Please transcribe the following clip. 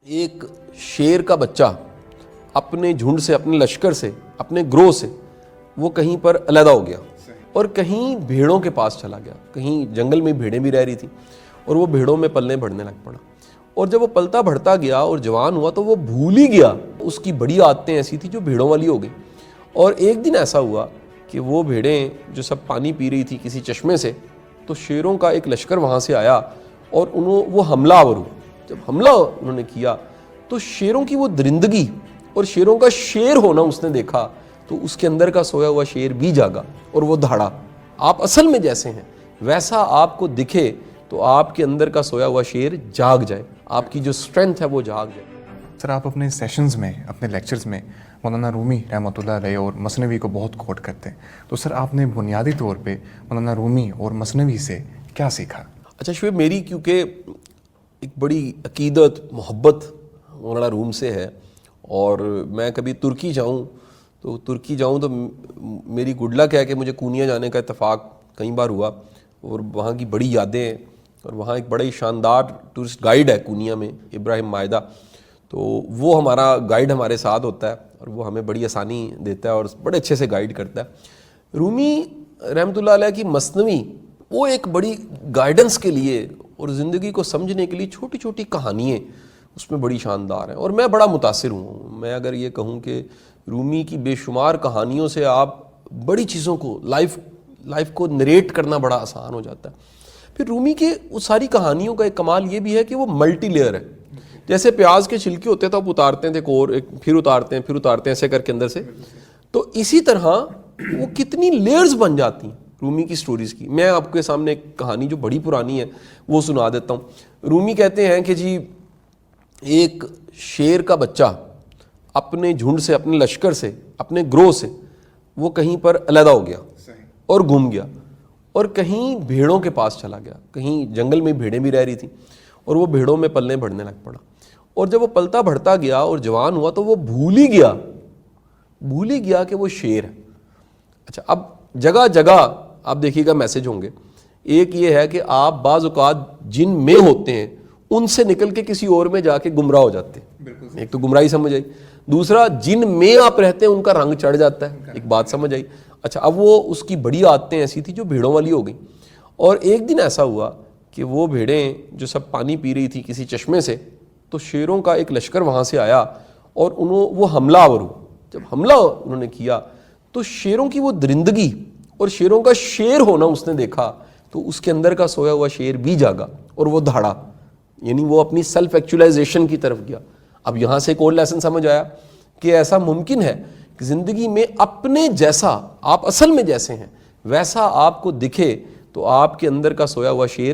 ایک شیر کا بچہ اپنے جھنڈ سے، اپنے لشکر سے، اپنے گروہ سے وہ کہیں پر علیحدہ ہو گیا اور کہیں بھیڑوں کے پاس چلا گیا. کہیں جنگل میں بھیڑیں بھی رہ رہی تھیں اور وہ بھیڑوں میں پلنے بڑھنے لگ پڑا. اور جب وہ پلتا بڑھتا گیا اور جوان ہوا تو وہ بھول ہی گیا. اس کی بڑی عادتیں ایسی تھیں جو بھیڑوں والی ہو گئی. اور ایک دن ایسا ہوا کہ وہ بھیڑیں جو سب پانی پی رہی تھی کسی چشمے سے، تو شیروں کا ایک لشکر وہاں سے آیا اور وہ حملہ آور ہوئے. جب حملہ انہوں نے کیا تو شیروں کی وہ درندگی اور شیروں کا شیر ہونا اس نے دیکھا تو اس کے اندر کا سویا ہوا شیر بھی جاگا اور وہ دہاڑا. آپ اصل میں جیسے ہیں ویسا آپ کو دکھے تو آپ کے اندر کا سویا ہوا شیر جاگ جائے، آپ کی جو سٹرینتھ ہے وہ جاگ جائے. سر، آپ اپنے سیشنز میں، اپنے لیکچرز میں مولانا رومی رحمۃ اللہ علیہ اور مثنوی کو بہت کوٹ کرتے ہیں، تو سر آپ نے بنیادی طور پہ مولانا رومی اور مثنوی سے کیا سیکھا؟ اچھا شعیب، میری کیونکہ ایک بڑی عقیدت محبت مولانا روم سے ہے، اور میں کبھی ترکی جاؤں تو میری گڈ لک ہے کہ مجھے کونیا جانے کا اتفاق کئی بار ہوا، اور وہاں کی بڑی یادیں ہیں. اور وہاں ایک بڑی شاندار ٹورسٹ گائیڈ ہے کونیا میں، ابراہیم مائدہ. تو وہ ہمارا گائیڈ ہمارے ساتھ ہوتا ہے اور وہ ہمیں بڑی آسانی دیتا ہے اور بڑے اچھے سے گائیڈ کرتا ہے. رومی رحمۃ اللہ علیہ کی مثنوی وہ ایک بڑی گائیڈنس کے لیے اور زندگی کو سمجھنے کے لیے چھوٹی چھوٹی کہانیاں اس میں بڑی شاندار ہیں، اور میں بڑا متاثر ہوں. میں اگر یہ کہوں کہ رومی کی بے شمار کہانیوں سے آپ بڑی چیزوں کو لائف کو نریٹ کرنا بڑا آسان ہو جاتا ہے. پھر رومی کے اس ساری کہانیوں کا ایک کمال یہ بھی ہے کہ وہ ملٹی لیئر ہے. جیسے پیاز کے چھلکے ہوتے ہیں تو آپ اتارتے ہیں پھر اتارتے ہیں ایسے کر کے اندر سے، تو اسی طرح وہ کتنی لیئرز بن جاتی ہیں رومی کی سٹوریز کی. میں آپ کے سامنے ایک کہانی جو بڑی پرانی ہے وہ سنا دیتا ہوں. رومی کہتے ہیں کہ جی ایک شیر کا بچہ اپنے جھنڈ سے، اپنے لشکر سے، اپنے گروہ سے وہ کہیں پر علیحدہ ہو گیا اور گم گیا اور کہیں بھیڑوں کے پاس چلا گیا. کہیں جنگل میں بھیڑیں بھی رہ رہی تھیں اور وہ بھیڑوں میں پلنے بڑھنے لگ پڑا. اور جب وہ پلتا بڑھتا گیا اور جوان ہوا تو وہ بھول ہی گیا کہ وہ شیر ہے. اچھا، اب جگہ جگہ آپ دیکھیے گا میسج ہوں گے. ایک یہ ہے کہ آپ بعض اوقات جن میں ہوتے ہیں ان سے نکل کے کسی اور میں جا کے گمراہ ہو جاتے ہیں. ایک تو گمراہی سمجھ آئی. دوسرا، جن میں آپ رہتے ہیں ان کا رنگ چڑھ جاتا ہے. ایک بات سمجھ آئی. اچھا، اب وہ اس کی بڑی عادتیں ایسی تھیں جو بھیڑوں والی ہو گئیں. اور ایک دن ایسا ہوا کہ وہ بھیڑیں جو سب پانی پی رہی تھی کسی چشمے سے، تو شیروں کا ایک لشکر وہاں سے آیا اور وہ حملہ آور ہوئے. جب حملہ انہوں نے کیا تو شیروں کی وہ درندگی اور شیروں کا شیر ہونا اس نے دیکھا تو اس کے اندر کا سویا ہوا شیر بھی جاگا اور وہ دہاڑا. یعنی وہ اپنی سیلف ایکچولائزیشن کی طرف گیا. اب یہاں سے ایک اور لیسن سمجھ آیا کہ ایسا ممکن ہے کہ زندگی میں اپنے جیسا آپ اصل میں جیسے ہیں ویسا آپ کو دکھے تو آپ کے اندر کا سویا ہوا شیر